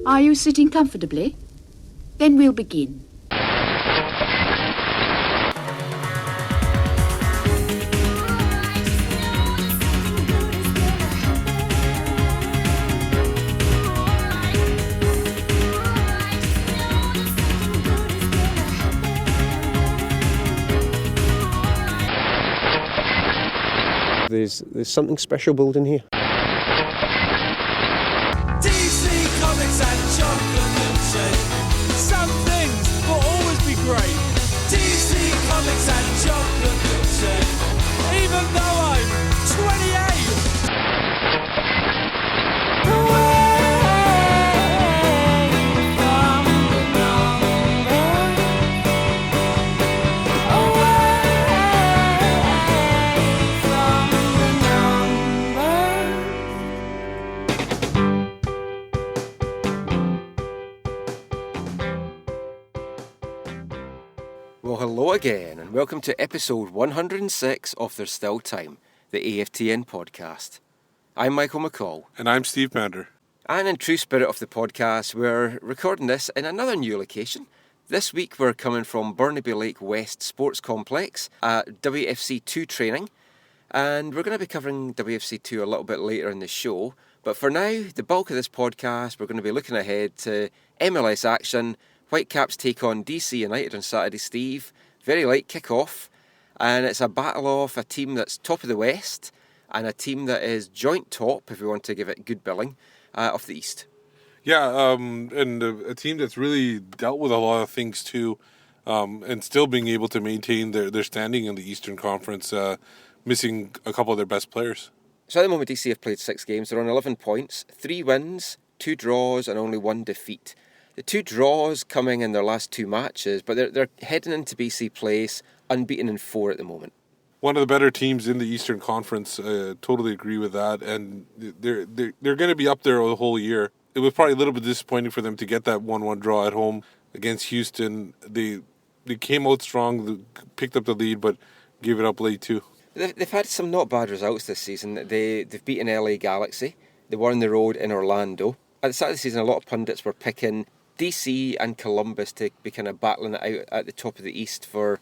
Are you sitting comfortably? Then we'll begin. There's something special building here. DC Comics and chocolate milkshake. Some things will always be great. DC Comics and chocolate milkshake. Even though I'm 28. Well, hello again, and welcome to episode 106 of There's Still Time, the AFTN podcast. I'm Michael McCall. And I'm Steve Mander. And in true spirit of the podcast, we're recording this in another new location. This week we're coming from Burnaby Lake West Sports Complex at WFC2 training, and we're going to be covering WFC2 a little bit later in the show. But for now, the bulk of this podcast, we're going to be looking ahead to MLS action. Whitecaps take on DC United on Saturday, Steve. Very light kick-off. And it's a battle of a team that's top of the West and a team that is joint top, if we want to give it good billing, of the East. Yeah, and a team that's really dealt with a lot of things too, and still being able to maintain their standing in the Eastern Conference, missing a couple of their best players. So at the moment, DC have played 6 games. They're on 11 points, 3 wins, 2 draws and only 1 defeat. The 2 draws coming in their last 2 matches, but they're heading into BC Place unbeaten in 4 at the moment. One of the better teams in the Eastern Conference. Totally agree with that, and they're going to be up there the whole year. It was probably a little bit disappointing for them to get that 1-1 draw at home against Houston. They came out strong, picked up the lead, but gave it up late too. They've had some not bad results this season. They've beaten LA Galaxy. They were on the road in Orlando. At the start of the season, a lot of pundits were picking DC and Columbus to be kind of battling it out at the top of the East for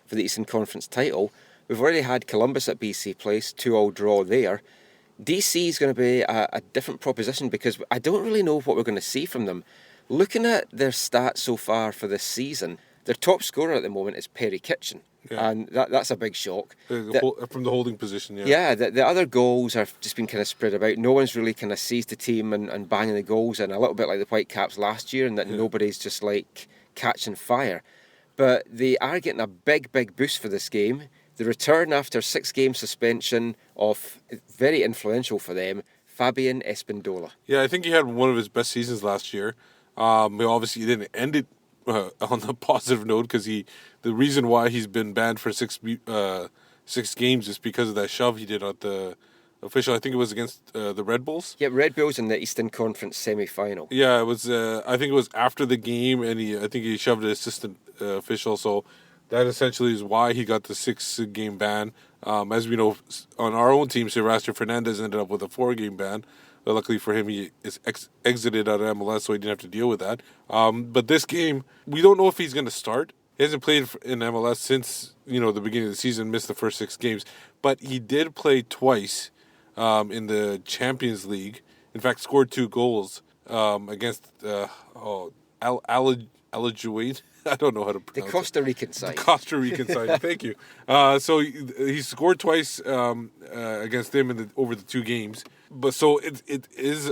the Eastern Conference title. We've already had Columbus at BC Place, 2-2 draw there. DC is going to be a different proposition because I don't really know what we're going to see from them. Looking at their stats so far for this season, their top scorer at the moment is Perry Kitchen. Yeah. And that's a big shock. From the holding position, yeah. Yeah, the other goals have just been kind of spread about. No one's really kind of seized the team and banging the goals in, a little bit like the Whitecaps last year, and that nobody's just like catching fire. But they are getting a big boost for this game. The return after 6-game suspension of, very influential for them, Fabian Espindola. Yeah, I think he had one of his best seasons last year. Obviously, he didn't end it on a positive note because the reason why he's been banned for 6 games is because of that shove he did at the official. I think it was against the Red Bulls. Yeah, Red Bulls in the Eastern Conference semi-final. Yeah, it was. I think it was after the game, and I think he shoved an assistant official. So that essentially is why he got the 6-game ban. As we know, on our own team, Silvestre Fernandez ended up with a 4-game ban. But luckily for him, he is exited out of MLS, so he didn't have to deal with that. But this game, we don't know if he's going to start. He hasn't played in MLS since the beginning of the season, missed the first 6 games. But he did play twice in the Champions League. In fact, scored 2 goals against Alajuela. I don't know how to pronounce the Costa Rican side. The Costa Rican side, thank you. So he scored twice against them over the 2 games. But so it is.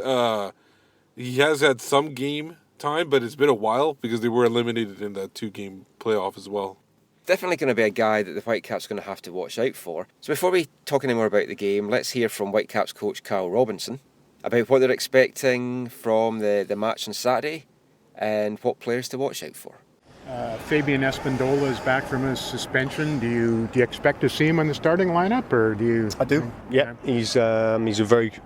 He has had some game time, but it's been a while because they were eliminated in that 2-game playoff as well. Definitely going to be a guy that the Whitecaps are going to have to watch out for. So before we talk any more about the game, let's hear from Whitecaps coach Kyle Robinson about what they're expecting from the match on Saturday and what players to watch out for. Fabian Espindola is back from his suspension. Do you expect to see him in the starting lineup, or do you? I do. Yeah, he's a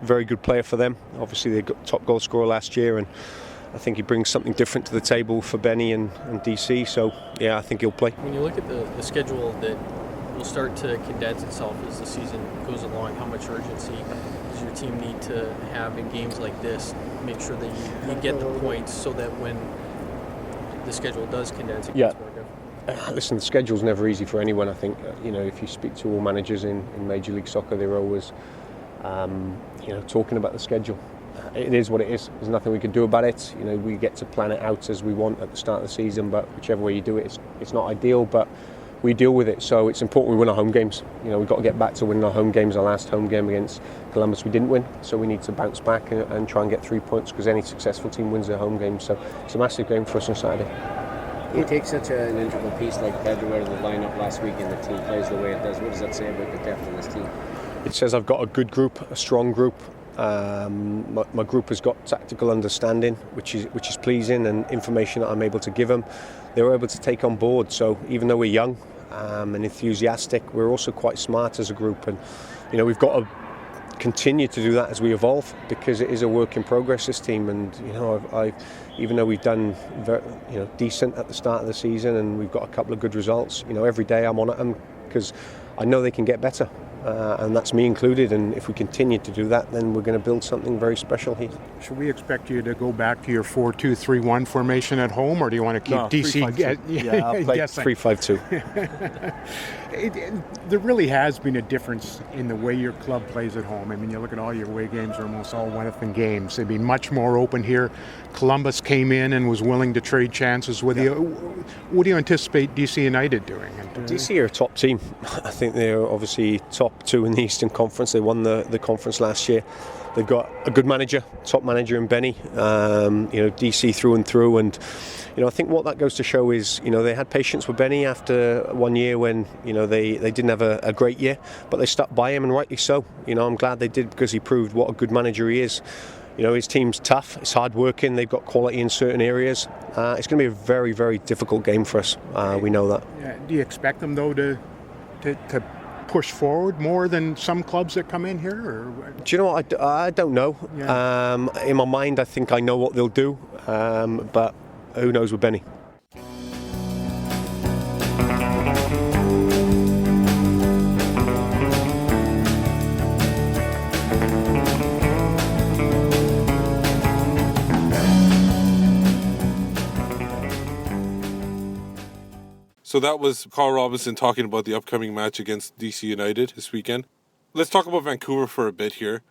very good player for them. Obviously, they got top goal scorer last year, and I think he brings something different to the table for Benny and DC. So yeah, I think he'll play. When you look at the schedule that will start to condense itself as the season goes along, how much urgency does your team need to have in games like this? Make sure that you get the points so that when the schedule does condense, it gets more difficult. Listen, the schedule's never easy for anyone. I think if you speak to all managers in Major League Soccer, they're always talking about the schedule. It is what it is. There's nothing we can do about it. We get to plan it out as we want at the start of the season, but whichever way you do it, it's not ideal, but we deal with it. So it's important we win our home games. We've got to get back to winning our home games. Our last home game against Columbus we didn't win, so we need to bounce back and try and get 3 points, because any successful team wins their home game. So it's a massive game for us on Saturday. You take such an integral piece like Pedro out of the lineup last week and the team plays the way it does. What does that say about the depth in this team? It says I've got a good group, a strong group. My group has got tactical understanding, which is pleasing, and information that I'm able to give them, they were able to take on board. So even though we're young and enthusiastic, we're also quite smart as a group, and we've got to continue to do that as we evolve, because it is a work in progress, this team. And I even though we've done decent at the start of the season and we've got a couple of good results, every day I'm on at them because I know they can get better. And that's me included, and if we continue to do that, then we're going to build something very special here. Should we expect you to go back to your 4-2-3-1 formation at home, or do you want to keep DC? I'll play 3-5-2. There really has been a difference in the way your club plays at home. I mean, you look at all your away games are almost all one-nothing games. They've been much more open here. Columbus came in and was willing to trade chances with you. What do you anticipate DC United doing? DC are a top team. I think they're obviously top 2 in the Eastern Conference. They won the conference last year. They've got a good manager, top manager in Benny. DC through and through, and I think what that goes to show is they had patience with Benny after 1 year when they didn't have a great year, but they stuck by him, and rightly so. I'm glad they did, because he proved what a good manager he is. His team's tough, it's hard working, they've got quality in certain areas. It's going to be a very, very difficult game for us. We know that. Yeah. Do you expect them though to push forward more than some clubs that come in here? Or? Do you know what? I don't know. Yeah. In my mind, I think I know what they'll do, but who knows with Benny. So that was Carl Robinson talking about the upcoming match against DC United this weekend. Let's talk about Vancouver for a bit here.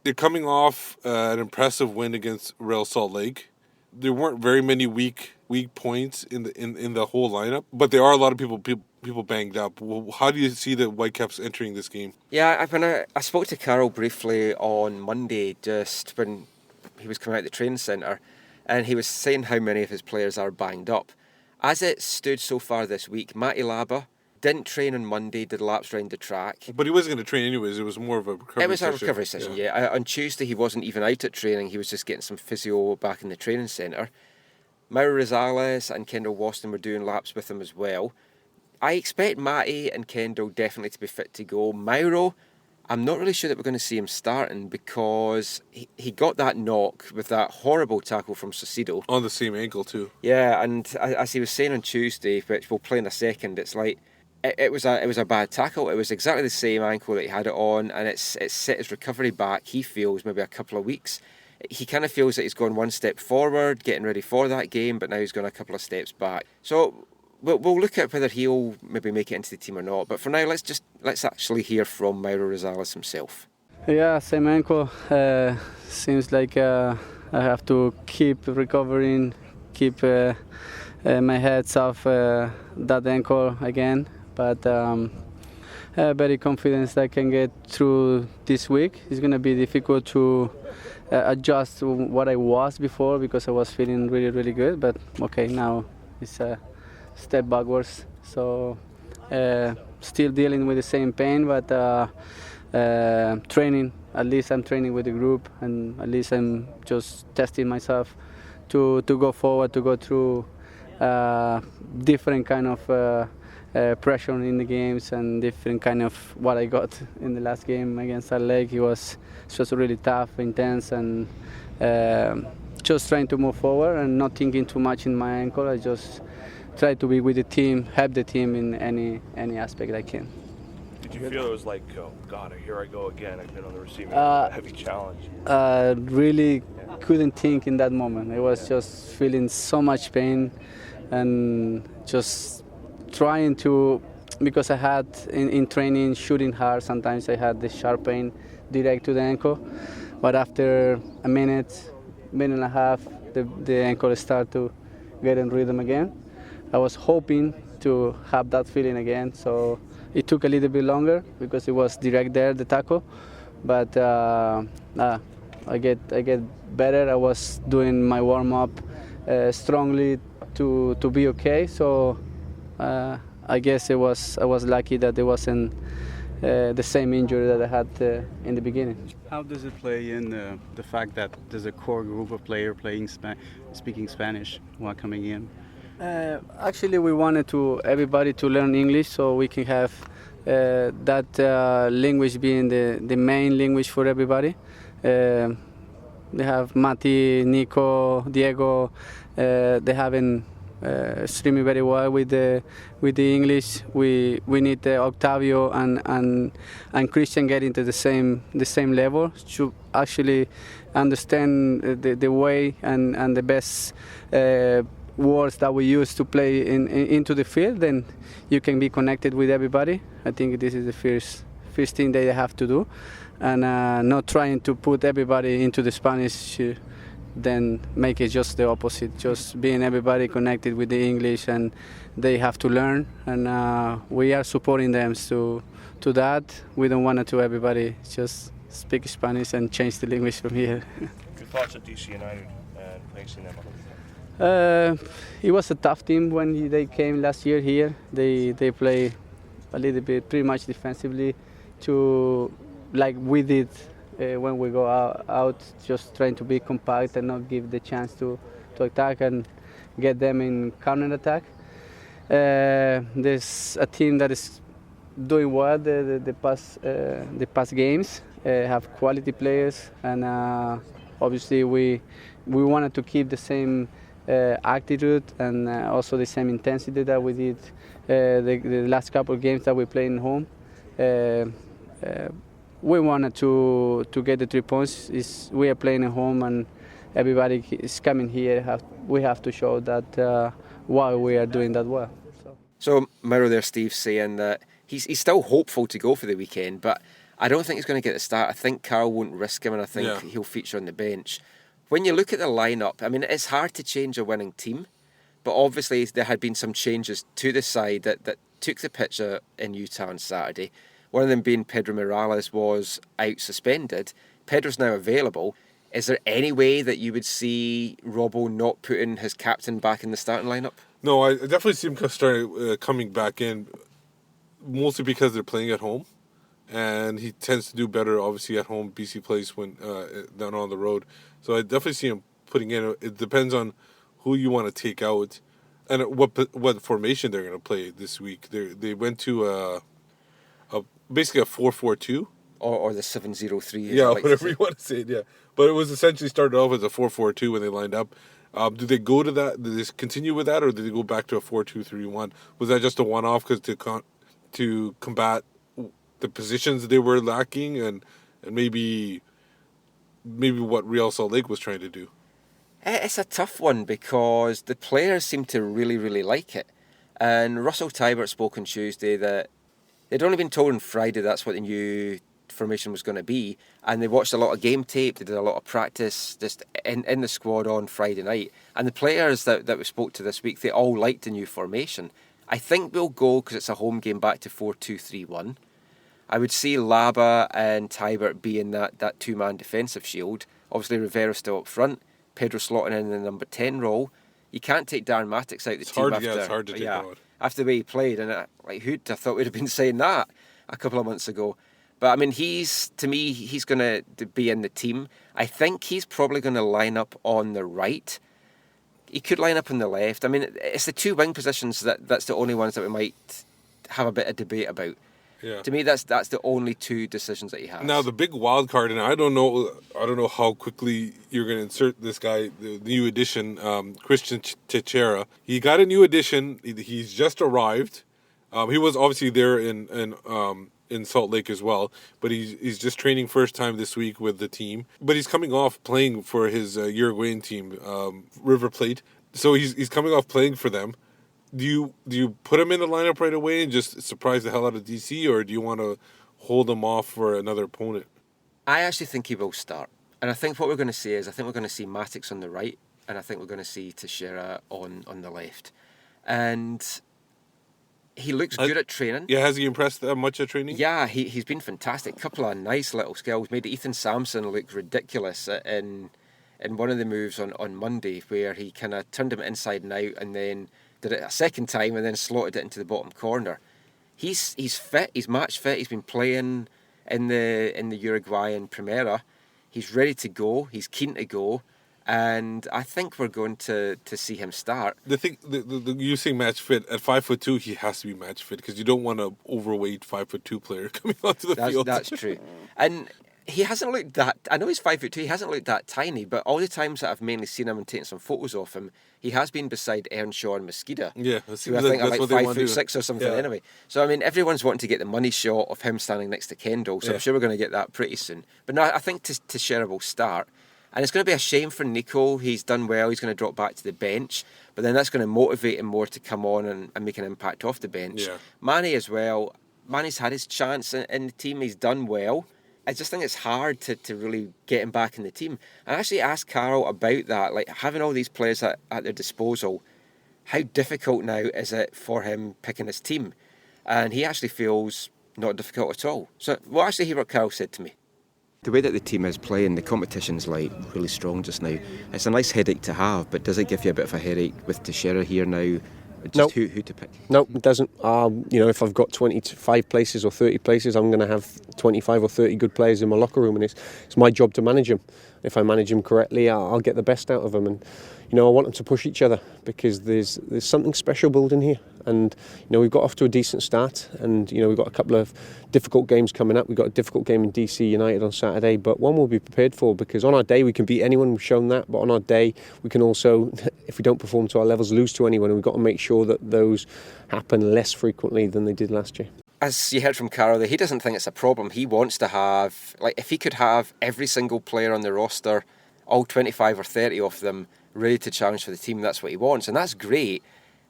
They're coming off an impressive win against Real Salt Lake. There weren't very many weak points in the whole lineup, but there are a lot of people banged up. How do you see the Whitecaps entering this game? Yeah, I spoke to Carl briefly on Monday, just when he was coming out of the training centre, and he was saying how many of his players are banged up. As it stood so far this week, Matias Laba didn't train on Monday, did laps around the track. But he wasn't going to train anyways, it was more of a recovery session. It was a recovery session, yeah. On Tuesday he wasn't even out at training, he was just getting some physio back in the training centre. Mauro, Rosales and Kendall Waston were doing laps with him as well. I expect Matty and Kendall definitely to be fit to go. Mauro, I'm not really sure that we're going to see him starting, because he got that knock with that horrible tackle from Saucedo. On the same ankle too. Yeah, and as he was saying on Tuesday, which we'll play in a second, it's like it was a bad tackle. It was exactly the same ankle that he had it on, and it's set his recovery back, he feels, maybe a couple of weeks. He kind of feels that he's gone one step forward, getting ready for that game, but now he's gone a couple of steps back. So we'll look at whether he'll maybe make it into the team or not. But for now, let's actually hear from Mauro Rosales himself. Yeah, same ankle. Seems like I have to keep recovering, keep my head off that ankle again. But very confident that I can get through this week. It's going to be difficult to adjust to what I was before, because I was feeling really, really good. But okay, now it's a step backwards. So still dealing with the same pain, but training. At least I'm training with the group, and at least I'm just testing myself to go forward, to go through different kind of pressure in the games, and different kind of what I got in the last game against Salt Lake. It was just really tough, intense, and just trying to move forward and not thinking too much in my ankle. I just try to be with the team, help the team in any aspect I can. Did you feel it was like, oh God, here I go again? I've been on the receiving end of a heavy challenge. Really couldn't think in that moment. I was just feeling so much pain and just trying to, because I had in training shooting hard, sometimes I had the sharp pain direct to the ankle. But after a minute and a half, the ankle started to get in rhythm again. I was hoping to have that feeling again, so it took a little bit longer because it was direct there, the tackle. But I get better. I was doing my warm up strongly to be okay. So I guess I was lucky that it wasn't the same injury that I had in the beginning. How does it play in the fact that there's a core group of players speaking Spanish while coming in? Actually, we wanted everybody to learn English so we can have that language being the main language for everybody. They have Mati, Nico, Diego. They haven't streaming very well with the English. We need Octavio and Cristian getting to the same level to actually understand the way and the best words that we use to play into the field. Then you can be connected with everybody. I think this is the first thing they have to do, and not trying to put everybody into the Spanish. Then make it just the opposite, just being everybody connected with the English, and they have to learn, and we are supporting them to that. We don't want to everybody just speak Spanish and change the language from here. Your thoughts on DC United and facing them? It was a tough team when they came last year here. They play a little bit pretty much defensively, to like we did. When we go out, just trying to be compact and not give the chance to attack and get them in counter attack. There's a team that is doing well the past games, have quality players, and obviously we wanted to keep the same attitude and also the same intensity that we did the last couple of games that we played in home. We wanted to get the 3 points. We are playing at home and everybody is coming here. We have to show that why we are doing that well. So Mauro there, Steve, saying that he's still hopeful to go for the weekend, but I don't think he's going to get the start. I think Carl won't risk him, and I think he'll feature on the bench. When you look at the lineup, I mean, it's hard to change a winning team, but obviously there had been some changes to the side that took the picture in Utah on Saturday. One of them being Pedro Morales was out suspended. Pedro's now available. Is there any way that you would see Robbo not putting his captain back in the starting lineup? No, I definitely see him coming back in, mostly because they're playing at home. And he tends to do better, obviously, at home. BC plays when down on the road. So I definitely see him putting in. It depends on who you want to take out and what formation they're going to play this week. They went to basically a 4-4-2. Or the 7-0-3. Yeah, whatever you want to say it, yeah. But it was essentially started off as a 4-4-2 when they lined up. Do they go to that? Do they continue with that, or did they go back to a 4-2-3-1? Was that just a one-off because to combat the positions they were lacking and maybe what Real Salt Lake was trying to do? It's a tough one because the players seem to really, really like it. And Russell Teibert spoke on Tuesday that they'd only been told on Friday that's what the new formation was going to be, and they watched a lot of game tape, they did a lot of practice just in the squad on Friday night, and the players that we spoke to this week, they all liked the new formation. I think we'll go, because it's a home game, back to 4-2-3-1. I would see Laba and Teibert being that two-man defensive shield. Obviously Rivera's still up front, Pedro slotting in the number 10 role. You can't take Darren Mattocks out of the team it's hard to take him out. After the way he played, and who'd have thought we'd have been saying that a couple of months ago. But I mean, he's going to be in the team. I think he's probably going to line up on the right. He could line up on the left. I mean, it's the two wing positions that's the only ones that we might have a bit of debate about. Yeah. To me, that's the only two decisions that he has. Now the big wild card, and I don't know how quickly you're going to insert this guy, the new addition, Cristian Techera. He got a new addition. He's just arrived. He was obviously there in in Salt Lake as well. But he's just training first time this week with the team. But he's coming off playing for his Uruguayan team, River Plate. So he's coming off playing for them. Do you put him in the lineup right away and just surprise the hell out of DC, or do you want to hold him off for another opponent? I actually think he will start. And I think what we're going to see is, I think we're going to see Mattocks on the right, and I think we're going to see Techera on the left. And he looks good at training. Yeah, has he impressed that much at training? Yeah, he's been fantastic. Couple of nice little skills. Made Ethan Sampson look ridiculous in one of the moves on Monday, where he kind of turned him inside and out and then did it a second time and then slotted it into the bottom corner. He's fit, he's match fit, he's been playing in the Uruguayan Primera. He's ready to go, he's keen to go, and I think we're going to see him start. The thing, you saying match fit, at 5'2", he has to be match fit, because you don't want an overweight 5'2" player coming onto the field. That's true. And he hasn't looked that, I know he's 5'2", he hasn't looked that tiny, but all the times that I've mainly seen him and taken some photos of him, he has been beside Earnshaw and Mosqueda. Yeah, who I think are like 5'6" or something anyway. So I mean, everyone's wanting to get the money shot of him standing next to Kendall, so I'm sure we're going to get that pretty soon. But no, I think Techera will start. And it's going to be a shame for Nico. He's done well, he's going to drop back to the bench, but then that's going to motivate him more to come on and make an impact off the bench. Yeah. Manny as well. Manny's had his chance in the team, he's done well. I just think it's hard to really get him back in the team. And I actually asked Carol about that, like having all these players at their disposal, how difficult now is it for him picking his team? And he actually feels not difficult at all. So we'll actually hear what Carol said to me. The way that the team is playing, the competition's like really strong just now. It's a nice headache to have, but does it give you a bit of a headache with Techera here now? Just who to pick? No, it doesn't. If I've got 25 places or 30 places, I'm going to have 25 or 30 good players in my locker room, and it's my job to manage them. If I manage them correctly, I'll get the best out of them. And I want them to push each other, because there's something special building here. And we've got off to a decent start, and we've got a couple of difficult games coming up. We've got a difficult game in DC United on Saturday, but one we'll be prepared for, because on our day we can beat anyone. We've shown that, but on our day we can also, if we don't perform to our levels, lose to anyone. And we've got to make sure that those happen less frequently than they did last year. As you heard from Carol, he doesn't think it's a problem. He wants to have, if he could have every single player on the roster, all 25 or 30 of them, ready to challenge for the team, that's what he wants. And that's great,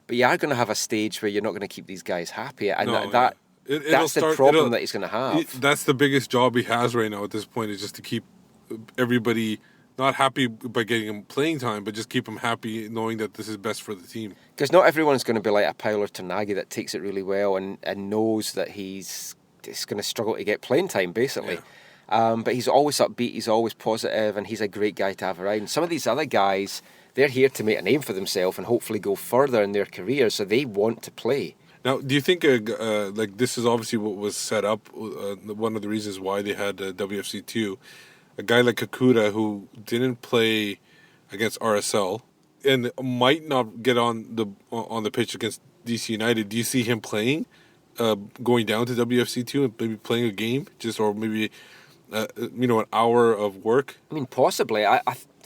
but you are going to have a stage where you're not going to keep these guys happy. And that's the problem that he's going to have. That's the biggest job he has right now at this point, is just to keep everybody not happy by getting him playing time, but just keep him happy knowing that this is best for the team. Because not everyone's going to be like a Paolo Tornaghi that takes it really well and knows that he's going to struggle to get playing time, basically. Yeah. But he's always upbeat, he's always positive, and he's a great guy to have around. Some of these other guys, they're here to make a name for themselves and hopefully go further in their career, so they want to play. Now, do you think this is obviously what was set up, one of the reasons why they had WFC2, a guy like Kakuta who didn't play against RSL and might not get on the pitch against DC United. Do you see him playing, going down to WFC2 and maybe playing a game, or maybe an hour of work? I mean, possibly.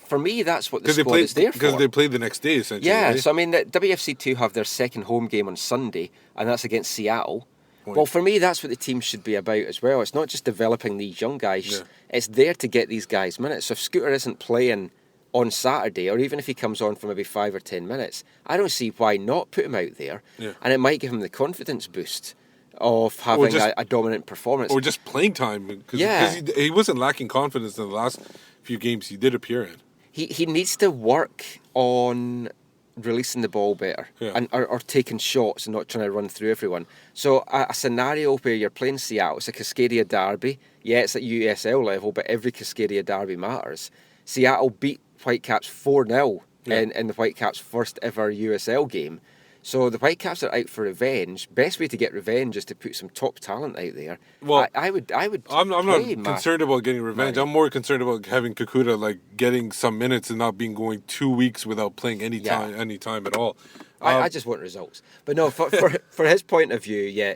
For me, that's what the squad is there for. Because they play the next day, essentially. Yeah, right? So I mean, the WFC2 have their second home game on Sunday, and that's against Seattle. Well, for me, that's what the team should be about as well. It's not just developing these young guys. Yeah. It's there to get these guys minutes. So if Scooter isn't playing on Saturday, or even if he comes on for maybe 5 or 10 minutes, I don't see why not put him out there. Yeah. And it might give him the confidence boost of having a dominant performance. Or just playing time. Because he wasn't lacking confidence in the last few games he did appear in. He needs to work on releasing the ball better and or taking shots and not trying to run through everyone. So a scenario where you're playing Seattle, it's a Cascadia derby. Yeah, it's at USL level, but every Cascadia derby matters. Seattle beat Whitecaps 4-0 in the Whitecaps' first ever USL game. So the Whitecaps are out for revenge. Best way to get revenge is to put some top talent out there. Well, I would. I'm not concerned about getting revenge. I'm more concerned about having Kakuta getting some minutes and not going 2 weeks without playing any time at all. I just want results. But no, for his point of view,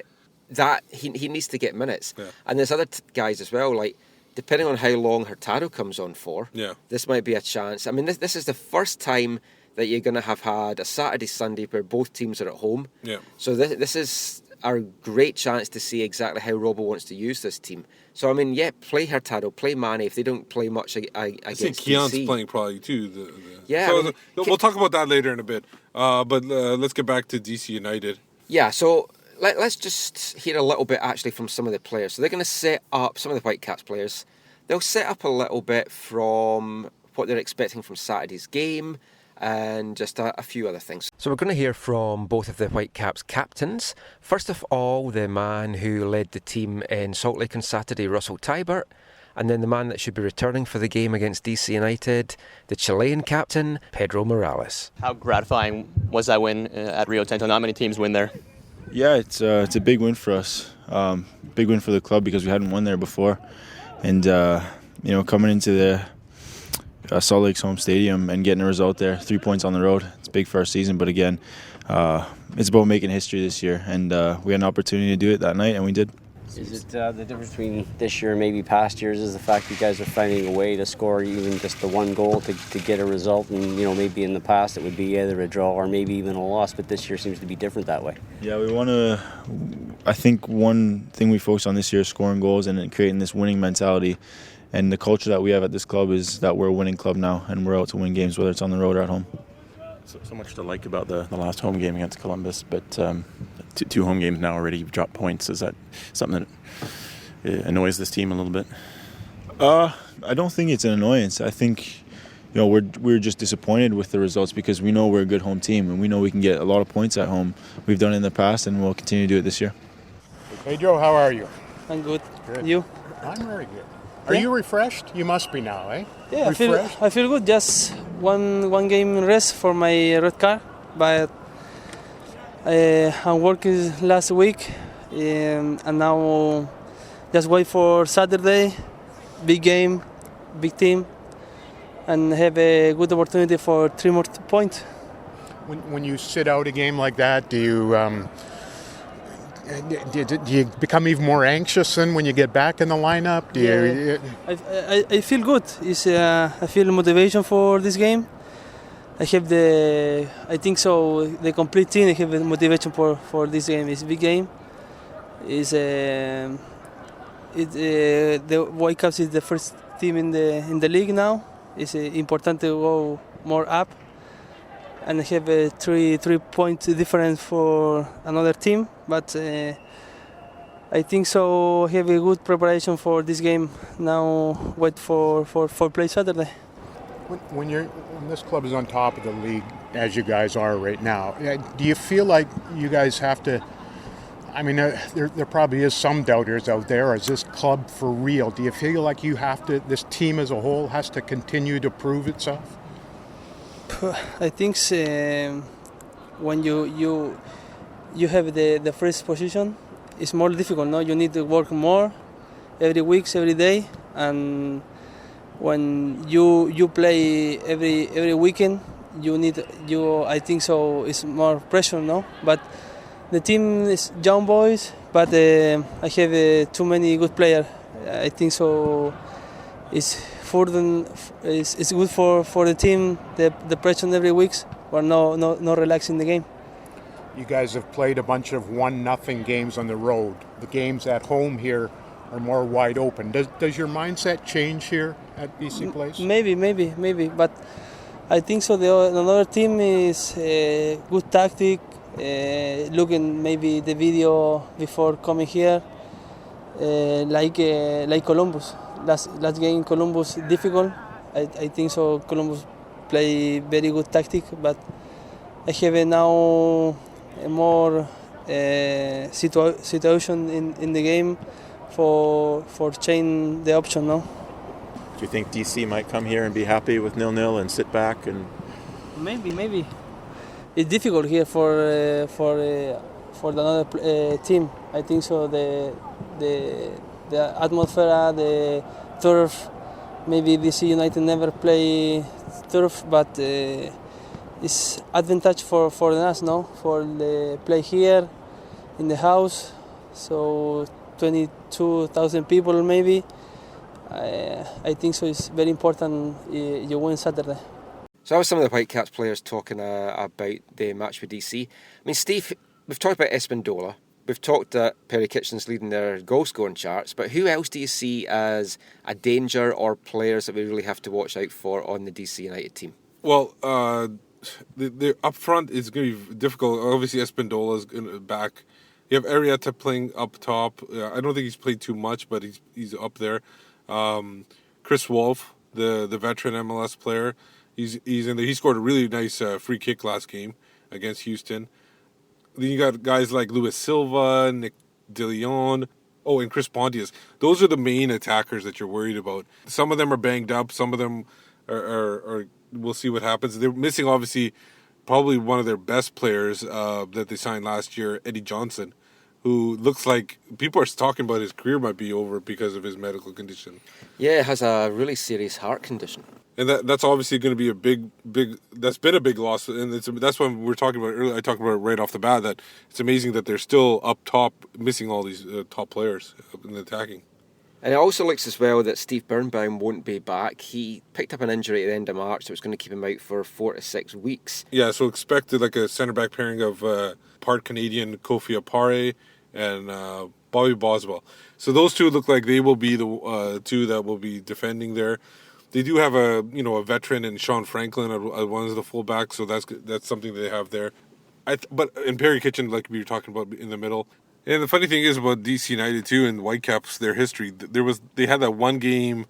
that he needs to get minutes. Yeah. And there's other guys as well. Depending on how long Hurtado comes on for, this might be a chance. I mean, this is the first time that you're going to have had a Saturday, Sunday where both teams are at home. Yeah. So this is a great chance to see exactly how Robbo wants to use this team. So, I mean, yeah, play Hurtado, play Mane if they don't play much against I think Keon's DC. playing probably too. Yeah. So, we'll talk about that later in a bit. But let's get back to DC United. Yeah, so let's just hear a little bit actually from some of the players. So they're going to set up, some of the Whitecaps players, they'll set up a little bit from what they're expecting from Saturday's game, and just a few other things. So we're going to hear from both of the Whitecaps captains. First of all, the man who led the team in Salt Lake on Saturday, Russell Teibert, and then the man that should be returning for the game against DC United, the Chilean captain, Pedro Morales. How gratifying was that win at Rio Tinto? Not many teams win there. Yeah, it's a big win for us. Big win for the club because we hadn't won there before. And, coming into the Salt Lake's home stadium and getting a result there, 3 points on the road. It's big for our season, but again, it's about making history this year, and we had an opportunity to do it that night, and we did. Is it the difference between this year and maybe past years is the fact you guys are finding a way to score even just the one goal to get a result, and maybe in the past it would be either a draw or maybe even a loss, but this year seems to be different that way. Yeah, we want to. I think one thing we focused on this year is scoring goals and creating this winning mentality. And the culture that we have at this club is that we're a winning club now, and we're out to win games, whether it's on the road or at home. So much to like about the last home game against Columbus, but two home games now already, you've dropped points. Is that something that annoys this team a little bit? I don't think it's an annoyance. I think we're just disappointed with the results because we know we're a good home team, and we know we can get a lot of points at home. We've done it in the past, and we'll continue to do it this year. Pedro, how are you? I'm good. Good. You? I'm very good. Are you refreshed? You must be now, eh? Yeah, I feel good. Just one game rest for my red card, but I'm working last week, and now just wait for Saturday, big game, big team, and have a good opportunity for 3 more points. When you sit out a game like that, do you become even more anxious than when you get back in the lineup? I feel good. I feel motivation for this game. I have I think so, the complete team, I have the motivation for this game. It's a big game. The Whitecaps is the first team in the league now. It's important to go more up. And I have a 3 point difference for another team, but I think so. Have a good preparation for this game. Now wait for play Saturday. When this club is on top of the league, as you guys are right now, do you feel like you guys have to? I mean, there probably is some doubters out there. Is this club for real? Do you feel like you have to? This team as a whole has to continue to prove itself. I think when you have the first position, it's more difficult. No, you need to work more every week, every day, and when you play every weekend, I think so. It's more pressure, no. But the team is young boys, but I have too many good players. I think so. It's good for the team. The pressure every week, but no relaxing the game. You guys have played a bunch of 1-0 games on the road. The games at home here are more wide open. Does your mindset change here at BC Place? Maybe, but I think so. Another team is good tactic. Looking maybe the video before coming here, like Columbus. Last game Columbus difficult. I think so. Columbus play very good tactic, but I have now a more situation in the game for change the option now. Do you think DC might come here and be happy with 0-0 and sit back and? Maybe. It's difficult here for another team. I think so. The atmosphere, the turf. Maybe DC United never play turf, but it's advantage for us, no? For the play here in the house. So 22,000 people maybe. I think so. It's very important you win Saturday. So that was some of the Whitecaps players talking about the match with DC. I mean, Steve, we've talked about Espindola. We've talked that Perry Kitchen's leading their goal-scoring charts, but who else do you see as a danger or players that we really have to watch out for on the DC United team? Well, the up front is going to be difficult. Obviously, Espindola's back. You have Arrieta playing up top. I don't think he's played too much, but he's up there. Chris Wolf, the veteran MLS player, he's in there. He scored a really nice free kick last game against Houston. Then you got guys like Luis Silva, Nick DeLeon, and Chris Pontius. Those are the main attackers that you're worried about. Some of them are banged up. Some of them are we'll see what happens. They're missing, obviously, probably one of their best players that they signed last year, Eddie Johnson, who looks like people are talking about his career might be over because of his medical condition. Yeah, has a really serious heart condition. And that's obviously going to be a big. That's been a big loss, and that's what we were talking about earlier. I talked about it right off the bat that it's amazing that they're still up top, missing all these top players in the attacking. And it also looks as well that Steve Birnbaum won't be back. He picked up an injury at the end of March, so it's going to keep him out for 4 to 6 weeks. Yeah, so expected like a centre back pairing of part Canadian Kofi Apare and Bobby Boswell. So those two look like they will be the two that will be defending there. They do have a veteran in Sean Franklin as one of the fullbacks, so that's something they have there. But in Perry Kitchen, like we were talking about in the middle. And the funny thing is about DC United too and Whitecaps, their history. They had that one game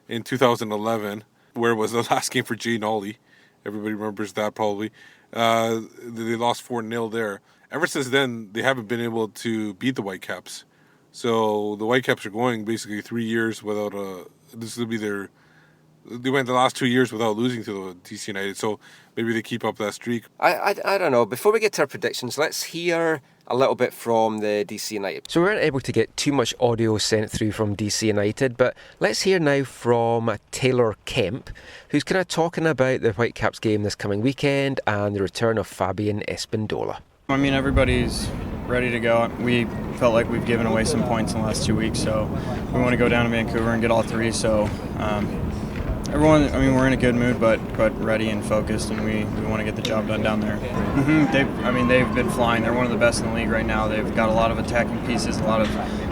in 2011 where it was the last game for Jay Nolly. Everybody remembers that probably. They lost 4-0 there. Ever since then, they haven't been able to beat the Whitecaps. So the Whitecaps are going basically 3 years without this will be their. They went the last 2 years without losing to the DC United, so maybe they keep up that streak. I don't know. Before we get to our predictions, let's hear a little bit from the DC United. So we weren't able to get too much audio sent through from DC United, but let's hear now from Taylor Kemp, who's kind of talking about the Whitecaps game this coming weekend and the return of Fabian Espindola. I mean, everybody's ready to go. We felt like we've given away some points in the last 2 weeks, so we want to go down to Vancouver and get all three. So everyone, I mean, we're in a good mood, but ready and focused, and we want to get the job done down there. They've been flying. They're one of the best in the league right now. They've got a lot of attacking pieces, a lot of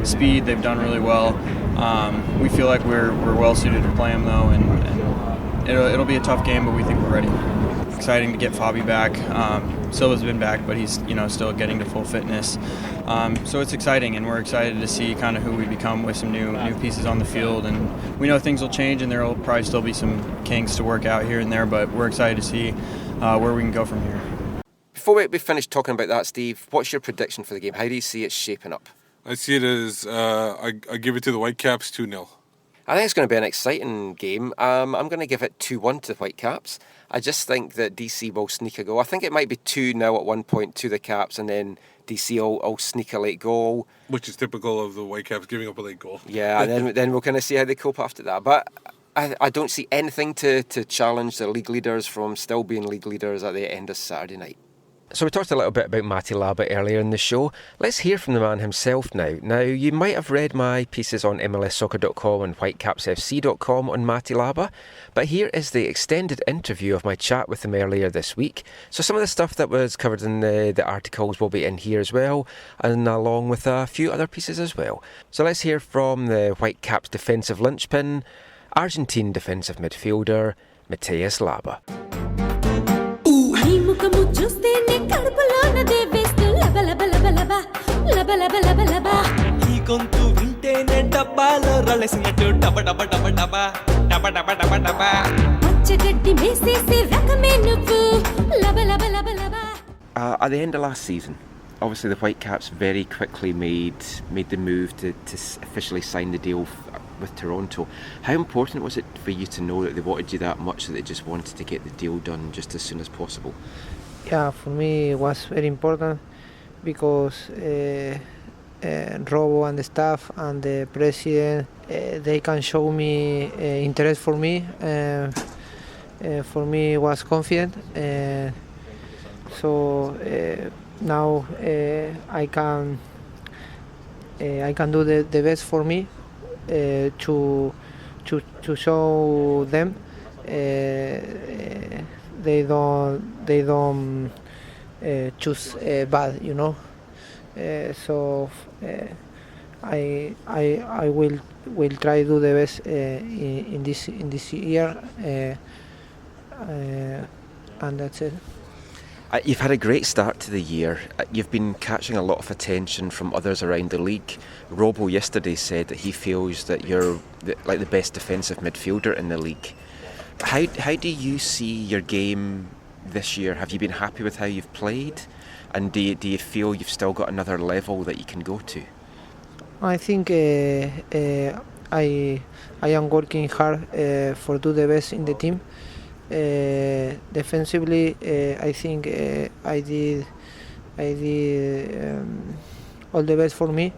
speed. They've done really well. We feel like we're well suited to play them though, and it'll be a tough game, but we think we're ready. Exciting to get Fabi back. Silva's been back, but he's still getting to full fitness. So it's exciting, and we're excited to see kind of who we become with some new pieces on the field. And we know things will change, and there will probably still be some kinks to work out here and there, but we're excited to see where we can go from here. Before we finish talking about that, Steve, what's your prediction for the game? How do you see it shaping up? I see it as I give it to the Whitecaps 2-0. I think it's going to be an exciting game. I'm going to give it 2-1 to the Whitecaps. I just think that DC will sneak a goal. I think it might be 2-0 at one point to the Caps, and then DC will sneak a late goal. Which is typical of the Whitecaps, giving up a late goal. Yeah, and then we'll kind of see how they cope after that. But I don't see anything to challenge the league leaders from still being league leaders at the end of Saturday night. So we talked a little bit about Matias Laba earlier in the show. Let's hear from the man himself now. Now, you might have read my pieces on MLSsoccer.com and WhitecapsFC.com on Matias Laba, but here is the extended interview of my chat with him earlier this week. So some of the stuff that was covered in the articles will be in here as well, and along with a few other pieces as well. So let's hear from the Whitecaps defensive linchpin, Argentine defensive midfielder, Matias Laba. At the end of last season, obviously the Whitecaps very quickly made the move to officially sign the deal with Toronto. How important was it for you to know that they wanted you that much, that they just wanted to get the deal done just as soon as possible? Yeah, for me it was very important because Robo and the staff and the president, they can show me interest for me. For me, was confident. So now I can do the best for me to show them they don't choose bad, So I will try to do the best in this year, and that's it. You've had a great start to the year. You've been catching a lot of attention from others around the league. Robo yesterday said that he feels that you're the best defensive midfielder in the league. How do you see your game this year? Have you been happy with how you've played? And do you feel you've still got another level that you can go to? I think I am working hard for do the best in the team. Defensively, I think I did all the best for me,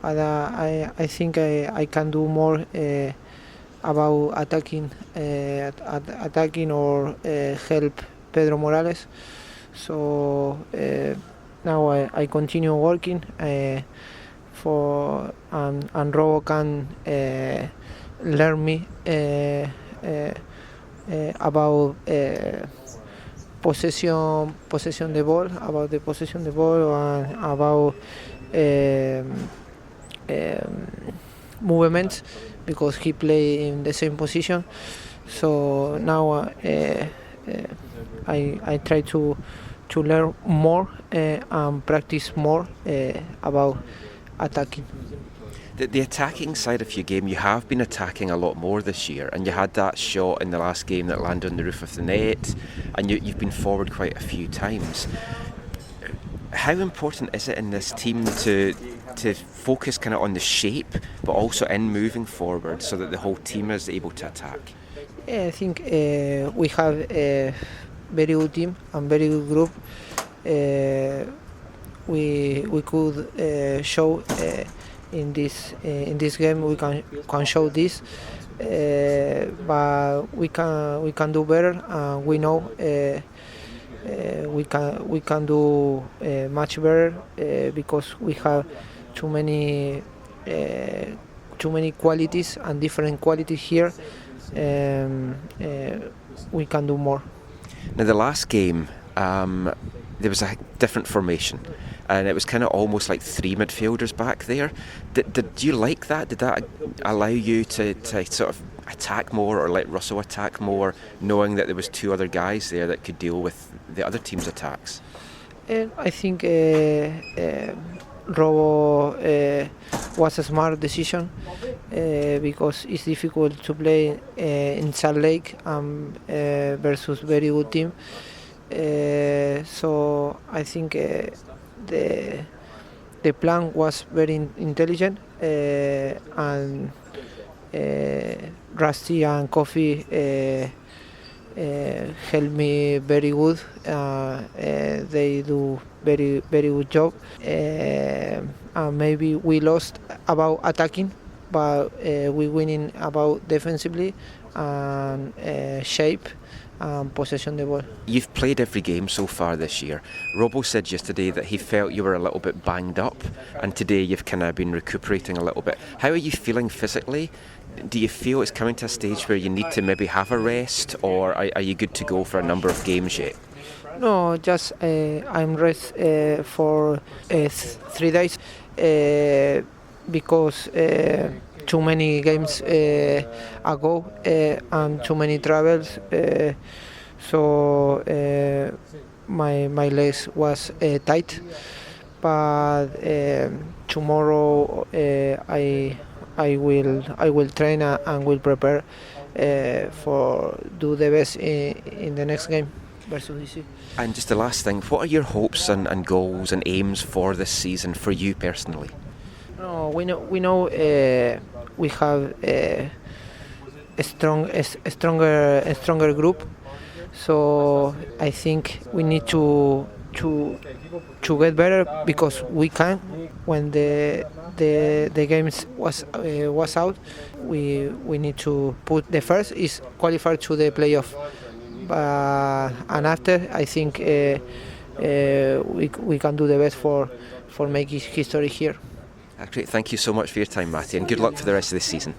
but I think I can do more about attacking or help Pedro Morales. So now I continue working and Robo can learn me about possession the ball, and about movements, because he play in the same position. So now I try to learn more and practice more about attacking. The attacking side of your game, you have been attacking a lot more this year, and you had that shot in the last game that landed on the roof of the net, and you've been forward quite a few times. How important is it in this team to focus kind of on the shape, but also in moving forward, so that the whole team is able to attack? I think we have a very good team and very good group. We could show in this game we can show this, but we can do better. We know we can do much better because we have too many qualities and different qualities here. We can do more. Now the last game, there was a different formation, and it was kind of almost like three midfielders back there. Did you like that? Did that allow you to sort of attack more, or let Russell attack more, knowing that there was two other guys there that could deal with the other team's attacks? I think Robo was a smart decision because it's difficult to play in Salt Lake versus very good team. So I think the plan was very intelligent, and Rusty and Coffee helped me very good. They do very good job. Maybe we lost about attacking, but we winning about defensively and shape and possession the ball. You've played every game so far this year. Robo said yesterday that he felt you were a little bit banged up, and today you've kind of been recuperating a little bit. How are you feeling physically? Do you feel it's coming to a stage where you need to maybe have a rest, or are you good to go for a number of games yet? No, just I'm rest for 3 days because too many games ago and too many travels. So my legs was tight, but tomorrow I will train and will prepare for do the best in the next game versus DC. And just the last thing, what are your hopes and goals and aims for this season for you personally? No, we know we have a stronger group, so I think we need to get better, because we can. When the games was out, we need to put the first is qualify to the playoff, and after I think we can do the best for making history here. Great, thank you so much for your time, Matty, and good luck for the rest of the season.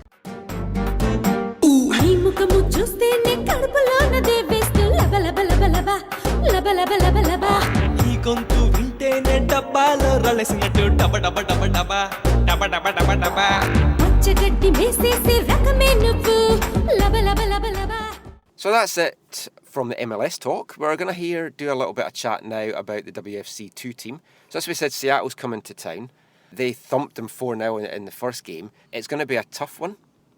Y con tu 20 తేనె డబ్బాలో రలసినట్టు డబ డబ డబ డబ డబ డబ డబ డబ పచ్చగడ్డి మేసేసే రకమే నువ్వు లబ లబ లబ లబ. So that's it from the MLS talk. We're going to do a little bit of chat now about the WFC2 team. So as we said, Seattle's coming to town. They thumped them 4-0 in the first game. It's going to be a tough one.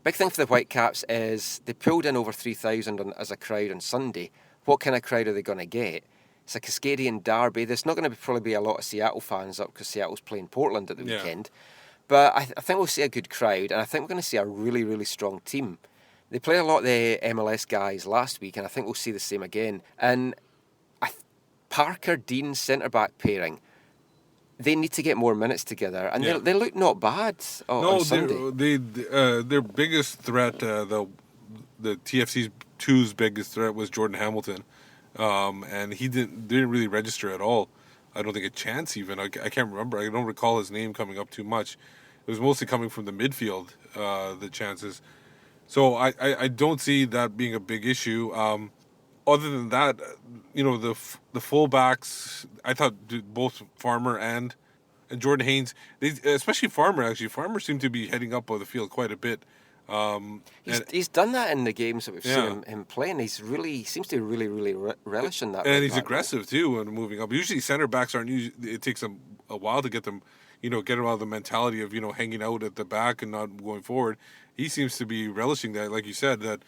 Big thing for the Whitecaps is they pulled in over 3,000 as a crowd on Sunday. What kind of crowd are they going to get? It's a Cascadian derby. There's not going to probably be a lot of Seattle fans up because Seattle's playing Portland at the weekend. But I think we'll see a good crowd, and I think we're going to see a really, really strong team. They played a lot of the MLS guys last week, and I think we'll see the same again. And Parker-Dean centre-back pairing, they need to get more minutes together, and they look not bad on Sunday. Their biggest threat, the TFC's 2's biggest threat was Jordan Hamilton, and he didn't really register at all. I don't think a chance even. I can't remember. I don't recall his name coming up too much. It was mostly coming from the midfield, the chances. So I don't see that being a big issue. Other than that, the fullbacks, I thought both Farmer and Jordan Haynes, especially Farmer, actually. Farmer seemed to be heading up on the field quite a bit. He's done that in the games that we've seen him playing. He seems to really relish in that. And he's aggressive too when moving up. Usually center backs aren't. It takes them a while to get them, get them out of the mentality of hanging out at the back and not going forward. He seems to be relishing that, like you said, that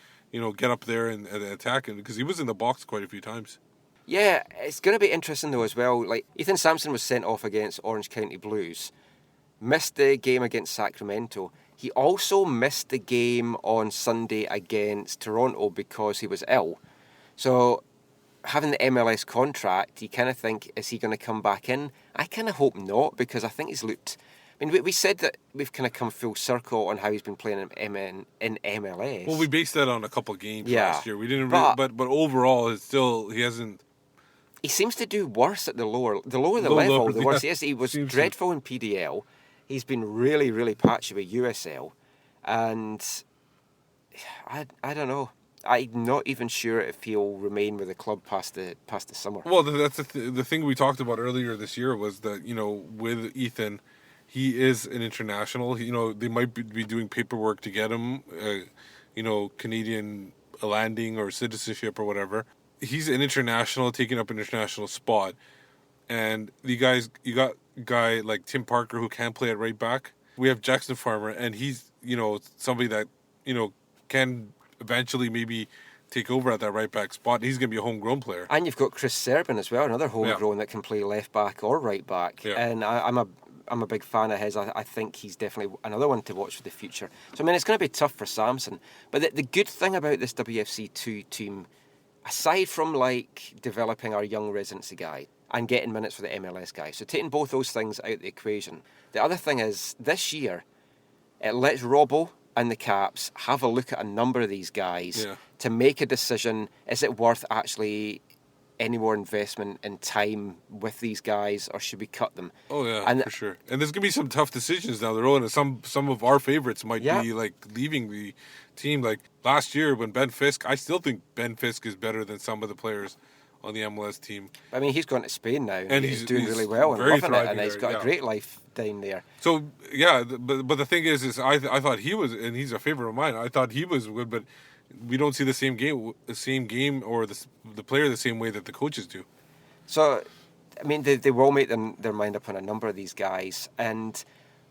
get up there and attack him, because he was in the box quite a few times. Yeah, it's going to be interesting though as well. Like Ethan Sampson was sent off against Orange County Blues, missed the game against Sacramento. He also missed the game on Sunday against Toronto because he was ill. So having the MLS contract, you kind of think, is he going to come back in? I kind of hope not, because I think he's looked... I mean, we said that we've kind of come full circle on how he's been playing in MLS. Well, we based that on a couple of games last year. We didn't, but overall, it's still he hasn't. He seems to do worse at the lower the level. The worse he is. He was dreadful in PDL. He's been really, really patchy with USL, and I don't know. I'm not even sure if he'll remain with the club past the summer. Well, that's the thing we talked about earlier this year was that with Ethan. He is an international. They might be doing paperwork to get him, Canadian landing or citizenship or whatever. He's an international, taking up an international spot. And you got a guy like Tim Parker who can play at right back. We have Jackson Farmer, and he's, somebody that, can eventually maybe take over at that right back spot. He's going to be a homegrown player. And you've got Chris Serban as well, another homegrown that can play left back or right back. Yeah. And I'm a big fan of his. I think he's definitely another one to watch for the future. So, I mean, it's going to be tough for Samson. But the good thing about this WFC2 team, aside from, developing our young residency guy and getting minutes for the MLS guy, so taking both those things out of the equation, the other thing is, this year, it lets Robbo and the Caps have a look at a number of these guys to make a decision, is it worth actually any more investment in time with these guys, or should we cut them? Oh yeah, for sure. And there's gonna be some tough decisions down the road, and some of our favorites might be leaving the team. Like last year when Ben Fisk, I still think Ben Fisk is better than some of the players on the MLS team. I mean, he's gone to Spain now, and he's doing really well and loving it, and he's got a great life down there. So yeah, but the thing is I thought he was, and he's a favorite of mine. I thought he was good, but we don't see the same game, or the player the same way that the coaches do. So, I mean, they will make their mind up on a number of these guys, and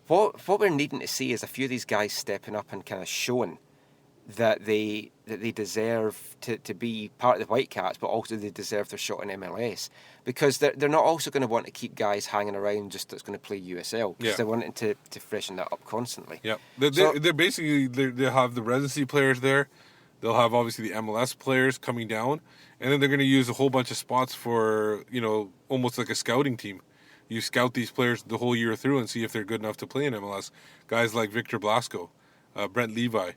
what we're needing to see is a few of these guys stepping up and kind of showing that they deserve to be part of the Whitecaps, but also they deserve their shot in MLS, because they're not also going to want to keep guys hanging around just that's going to play USL, because they're wanting to freshen that up constantly. Yeah, they're basically they have the residency players there. They'll have obviously the MLS players coming down, and then they're going to use a whole bunch of spots for, almost like a scouting team. You scout these players the whole year through and see if they're good enough to play in MLS. Guys like Victor Blasco, Brent Levi.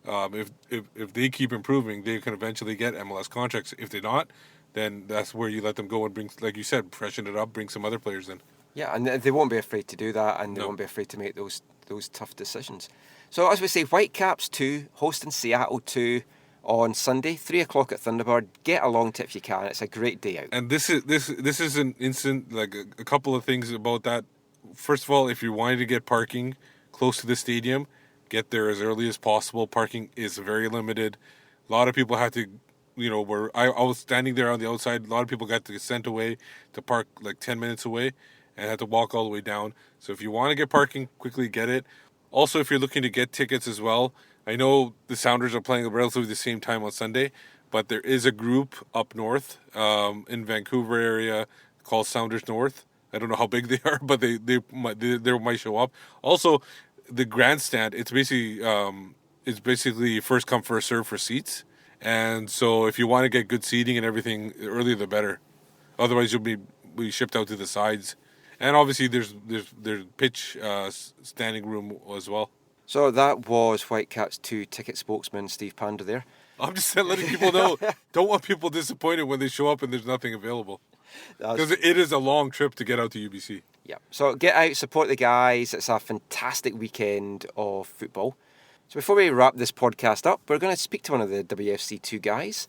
If they keep improving, they can eventually get MLS contracts. If they're not, then that's where you let them go and bring, like you said, freshen it up, bring some other players in. Yeah, and they won't be afraid to do that, and they won't be afraid to make those tough decisions. So as we say, Whitecaps 2, hosting Seattle 2 on Sunday, 3 o'clock at Thunderbird. Get along to it if you can. It's a great day out. And this is an instant, like a couple of things about that. First of all, if you're wanting to get parking close to the stadium, get there as early as possible. Parking is very limited. A lot of people have to, where I was standing there on the outside, a lot of people got to get sent away to park like 10 minutes away and had to walk all the way down. So if you want to get parking, quickly get it. Also, if you're looking to get tickets as well, I know the Sounders are playing at relatively the same time on Sunday, but there is a group up north in Vancouver area called Sounders North. I don't know how big they are, but they might show up. Also, the grandstand, it's basically first come first serve for seats, and so if you want to get good seating and everything, earlier the better. Otherwise, you'll be shipped out to the sides, and obviously there's pitch standing room as well. So that was Whitecaps 2 ticket spokesman Steve Panda there. I'm just letting people know. Don't want people disappointed when they show up and there's nothing available. Because it is a long trip to get out to UBC. Yeah. So get out, support the guys. It's a fantastic weekend of football. So before we wrap this podcast up, we're going to speak to one of the WFC2 guys.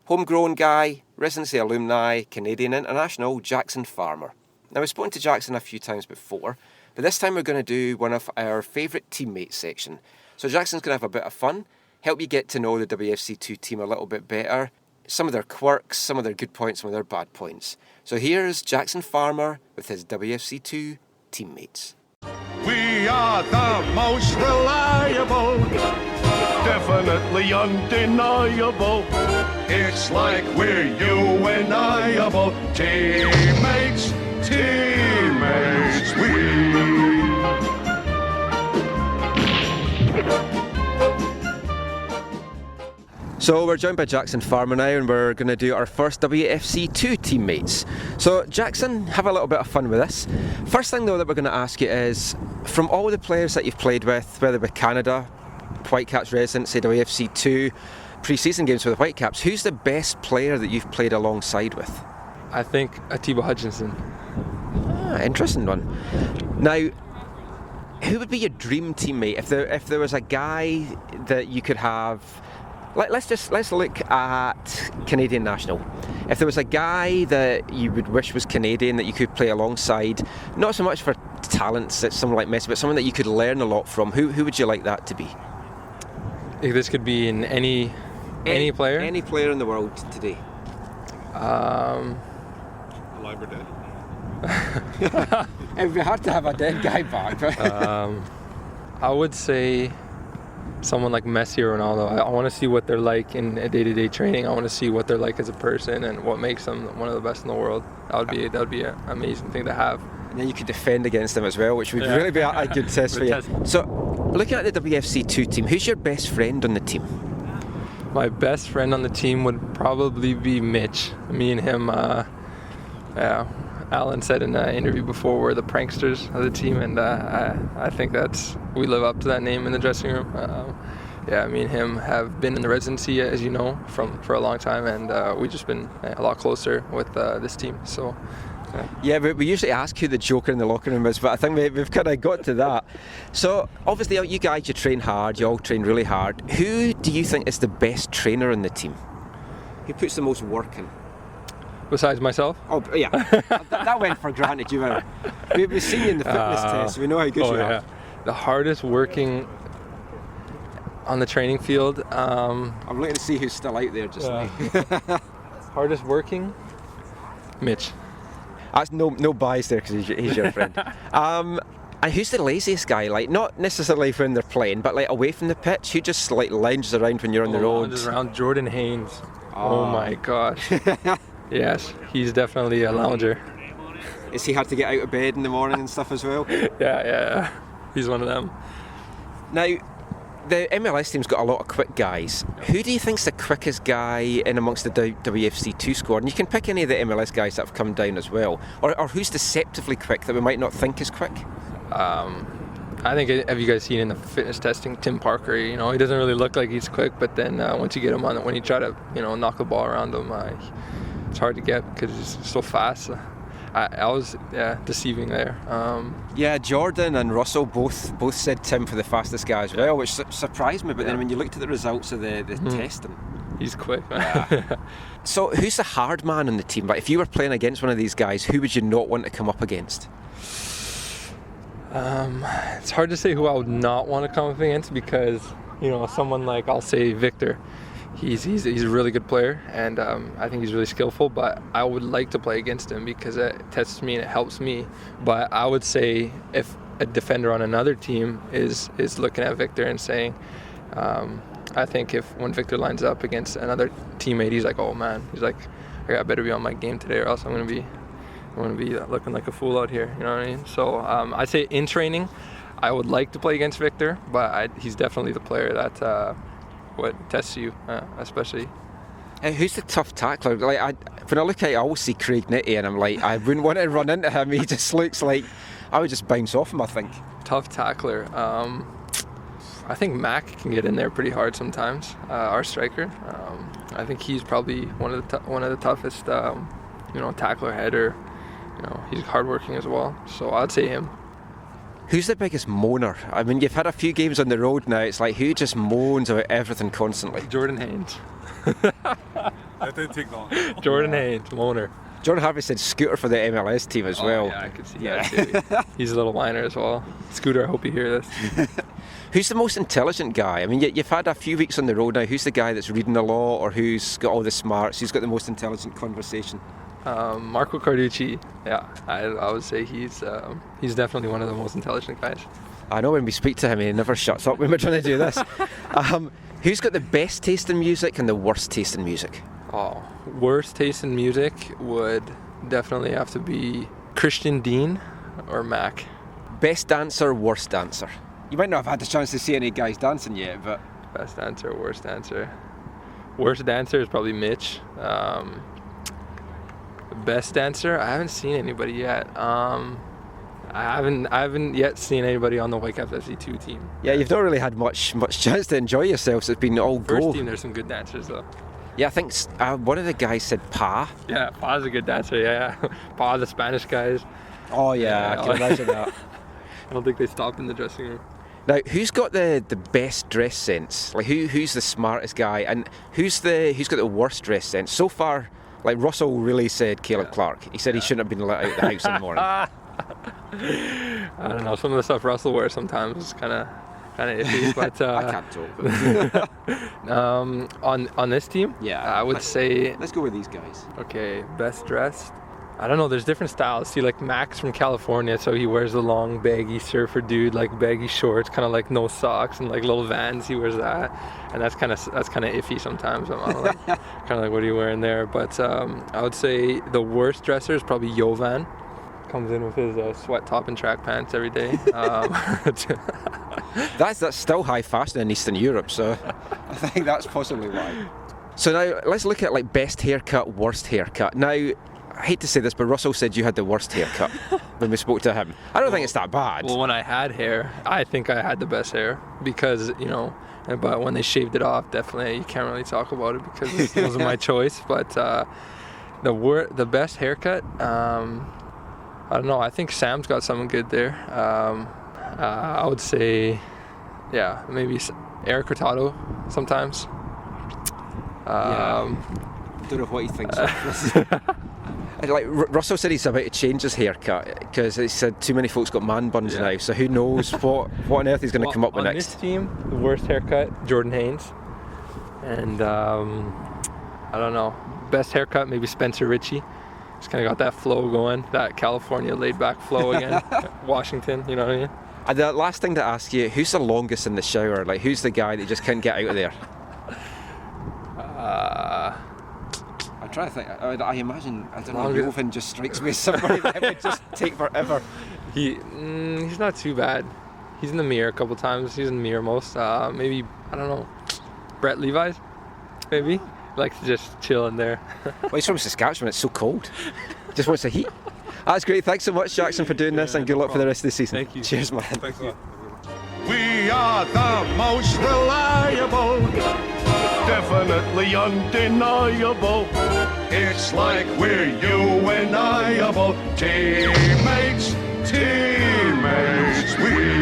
Homegrown guy, residency alumni, Canadian international, Jackson Farmer. Now, we've spoken to Jackson a few times before, but this time we're going to do one of our favourite teammates section. So Jackson's going to have a bit of fun, help you get to know the WFC2 team a little bit better, some of their quirks, some of their good points, some of their bad points. So here's Jackson Farmer with his WFC2 teammates. We are the most reliable, definitely undeniable. It's like we're UNIable. Teammates, So we're joined by Jackson Farmer now, and we're going to do our first WFC2 teammates. So Jackson, have a little bit of fun with this. First thing though that we're going to ask you is, from all the players that you've played with, whether with Canada, Whitecaps residency, WFC2, pre-season games with the Whitecaps, who's the best player that you've played alongside with? I think Atiba Hutchinson. Interesting one. Now, who would be your dream teammate if there was a guy that you could have? Let's look at Canadian national. If there was a guy that you would wish was Canadian that you could play alongside, not so much for talents, it's someone like Messi, but someone that you could learn a lot from, who would you like that to be? If this could be in any player? Any player in the world today. Alive or dead? It would be hard to have a dead guy back. I would say someone like Messi or Ronaldo. I want to see what they're like in day-to-day training. I want to see what they're like as a person and what makes them one of the best in the world. That would be an amazing thing to have. And then you could defend against them as well, which would really be a good test for you. So, looking at the WFC2 team, who's your best friend on the team? My best friend on the team would probably be Mitch. Me and him, Alan said in an interview before, we're the pranksters of the team, and I think we live up to that name in the dressing room. Me and him have been in the residency, as you know, for a long time, and we've just been a lot closer with this team. So. Yeah, we usually ask who the joker in the locker room is, but I think we've kind of got to that. So, obviously, you guys, you train hard, you all train really hard. Who do you think is the best trainer in the team? Who puts the most work in? Besides myself? Oh, yeah. that went for granted. We've seen you in the fitness test, so we know how good you are. The hardest working on the training field. I'm looking to see who's still out there just now. Hardest working? Mitch. That's no bias there because he's your friend. And who's the laziest guy? Like, not necessarily when they're playing, but like away from the pitch, who just like lounges around when you're on the road? Lounges around. Jordan Haynes. Oh my gosh. Yes, he's definitely a lounger. Is he hard to get out of bed in the morning and stuff as well? Yeah. He's one of them. Now, the MLS team's got a lot of quick guys. Who do you think's the quickest guy in amongst the WFC2 squad? And you can pick any of the MLS guys that have come down as well. Or who's deceptively quick that we might not think is quick? I think, have you guys seen in the fitness testing, Tim Parker, he doesn't really look like he's quick, but then once you get him on it, when you try to, knock the ball around him, it's hard to get because he's so fast. I was deceiving there. Jordan and Russell both said Tim for the fastest guy as well, which surprised me. But then when you looked at the results of the testing, He's quick. So who's the hard man on the team? Like, if you were playing against one of these guys, who would you not want to come up against? It's hard to say who I would not want to come up against because, someone like, I'll say Victor. He's a really good player, and I think he's really skillful, but I would like to play against him because it tests me and it helps me. But I would say if a defender on another team is looking at Victor and saying, I think when Victor lines up against another teammate, he's like, oh man, he's like, I better be on my game today or else I'm going to be looking like a fool out here, you know what I mean? So I'd say in training, I would like to play against Victor, but he's definitely the player that would test you, especially. Who's the tough tackler? Like, when I look at it, I always see Craig Nitty, and I'm like, I wouldn't want to run into him. He just looks like I would just bounce off him, I think. Tough tackler. I think Mac can get in there pretty hard sometimes. Our striker. I think he's probably one of the toughest, tackler, header. He's hardworking as well. So I'd say him. Who's the biggest moaner? I mean, you've had a few games on the road now. It's like, who just moans about everything constantly? Jordan Haynes. That didn't take long. Jordan Haynes, moaner. John Harvey said Scooter for the MLS team as well. Yeah, I could see that too. He's a little whiner as well. Scooter, I hope you hear this. Who's the most intelligent guy? I mean, you've had a few weeks on the road now. Who's the guy that's reading a lot, or who's got all the smarts? Who's got the most intelligent conversation? Marco Carducci. Yeah, I would say he's definitely one of the most intelligent guys. I know when we speak to him, he never shuts up when we're trying to do this. Who's got the best taste in music and the worst taste in music? Oh, worst taste in music would definitely have to be Christian Dean or Mac. Best dancer, worst dancer? You might not have had the chance to see any guys dancing yet, but... Best dancer, worst dancer? Worst dancer is probably Mitch. Best dancer? I haven't seen anybody yet. I haven't yet seen anybody on the Whitecaps FC2 team. Yeah, you've not really had much chance to enjoy yourselves. It's been all goal. First team, there's some good dancers though. Yeah, I think one of the guys said Pa. Yeah, Pa's a good dancer. Yeah, Pa, the Spanish guys. Oh yeah, I can imagine that. I don't think they stop in the dressing room. Now, who's got the best dress sense? Like, who's the smartest guy, and who's got the worst dress sense so far? Like, Russell really said Caleb Clark. He said he shouldn't have been let out of the house in the morning. I don't know. Some of the stuff Russell wears sometimes is kind of iffy, but I can't talk. On this team, yeah, I would say let's go with these guys. Okay, best dressed. I don't know. There's different styles. See, like Max from California, so he wears the long baggy surfer dude, like baggy shorts, kind of like no socks and like little Vans. He wears that, and that's kind of iffy sometimes. I'm like, kind of like, what are you wearing there? But I would say the worst dresser is probably Jovan. Comes in with his sweat top and track pants every day. That's still high fashion in Eastern Europe, so I think that's possibly why. So now let's look at like best haircut, worst haircut. Now, I hate to say this, but Russell said you had the worst haircut when we spoke to him. I don't think it's that bad. Well, when I had hair, I think I had the best hair because, but when they shaved it off, definitely you can't really talk about it because it wasn't my choice. But the best haircut, I don't know. I think Sam's got something good there. I would say, yeah, maybe Eric Hurtado sometimes. I don't know what he thinks of. Like Russell said, he's about to change his haircut because he said too many folks got man buns now. So who knows what on earth he's going to come up with next. On this team, the worst haircut, Jordan Haynes, and I don't know. Best haircut, maybe Spencer Ritchie. Just kind of got that flow going, that California laid-back flow again. Washington, you know what I mean? And the last thing to ask you, who's the longest in the shower? Like, who's the guy that just can't get out of there? I'm trying to think. I imagine, I don't know, Jovan just strikes me as somebody that would just take forever. He's not too bad. He's in the mirror a couple times. He's in the mirror most. Maybe, I don't know, Brett Levi's, maybe? Likes to just chill in there. Well, he's from Saskatchewan, it's so cold. Just wants the heat. That's great. Thanks so much, Jackson, for doing this, and good luck for the rest of the season. Thank you. Cheers, man. Thanks a lot. We are the most reliable, definitely undeniable. It's like we're you and I-able. Teammates, we.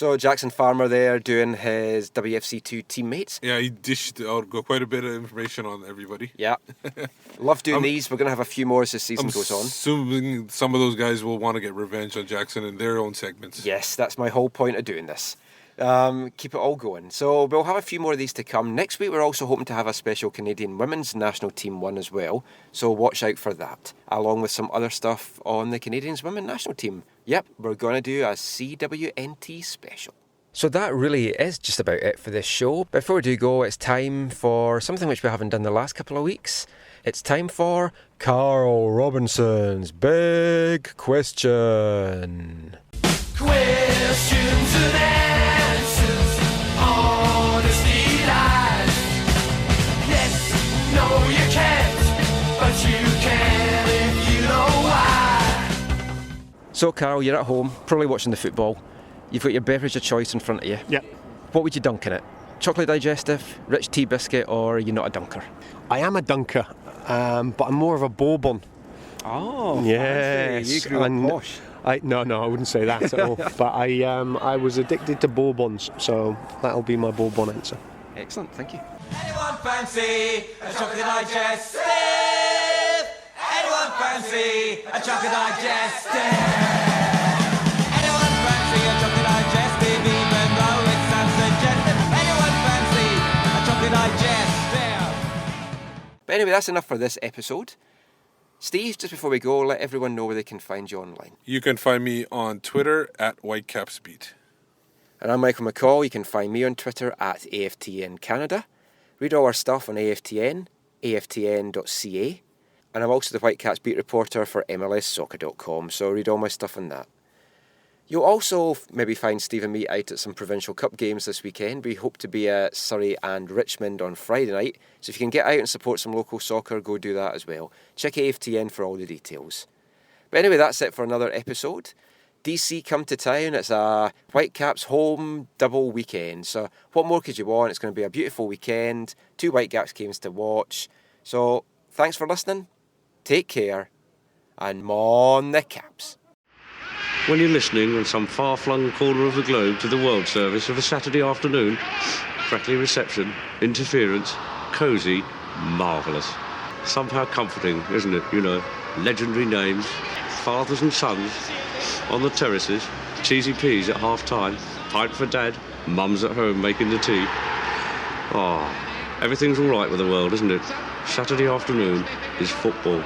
So Jackson Farmer there doing his WFC2 teammates. Yeah, he dished out quite a bit of information on everybody. Yeah. Love doing these. We're going to have a few more as the season goes on. Assuming some of those guys will want to get revenge on Jackson in their own segments. Yes, that's my whole point of doing this. Keep it all going. So we'll have a few more of these to come. Next week we're also hoping to have a special Canadian Women's National Team one as well. So watch out for that. Along with some other stuff on the Canadians Women National Team. Yep, we're going to do a CWNT special. So that really is just about it for this show. Before we do go, it's time for something which we haven't done the last couple of weeks. It's time for Carl Robinson's Big Question. Questions and answers, honesty lies. Yes, no you can't, but you can if you know why. So Carl, you're at home, probably watching the football. You've got your beverage of choice in front of you. Yeah. What would you dunk in it? Chocolate digestive, rich tea biscuit, or are you not a dunker? I am a dunker, but I'm more of a bourbon. Oh, yes. fancy. You grew up posh. No, I wouldn't say that at all. But I was addicted to bourbons, so that'll be my bourbon answer. Excellent, thank you. Anyone fancy a chocolate digestive? Anyone fancy a chocolate digestive? Anyone fancy a chocolate digestive, even though it's unsuggestive? Anyone fancy a chocolate digestive? But anyway, that's enough for this episode. Steve, just before we go, let everyone know where they can find you online. You can find me on Twitter at WhitecapsBeat. And I'm Michael McCall. You can find me on Twitter at AFTN Canada. Read all our stuff on AFTN, aftn.ca. And I'm also the Whitecaps beat reporter for MLSsoccer.com, so read all my stuff on that. You'll also maybe find Steve and me out at some Provincial Cup games this weekend. We hope to be at Surrey and Richmond on Friday night. So if you can get out and support some local soccer, go do that as well. Check AFTN for all the details. But anyway, that's it for another episode. DC come to town. It's a Whitecaps home double weekend. So what more could you want? It's going to be a beautiful weekend. 2 Whitecaps games to watch. So thanks for listening. Take care. And mon the Caps. When you're listening in some far-flung corner of the globe to the World Service of a Saturday afternoon, crackly reception, interference, cosy, marvellous. Somehow comforting, isn't it? You know, legendary names, fathers and sons on the terraces, cheesy peas at half-time, pint for dad, mum's at home making the tea. Everything's all right with the world, isn't it? Saturday afternoon is football.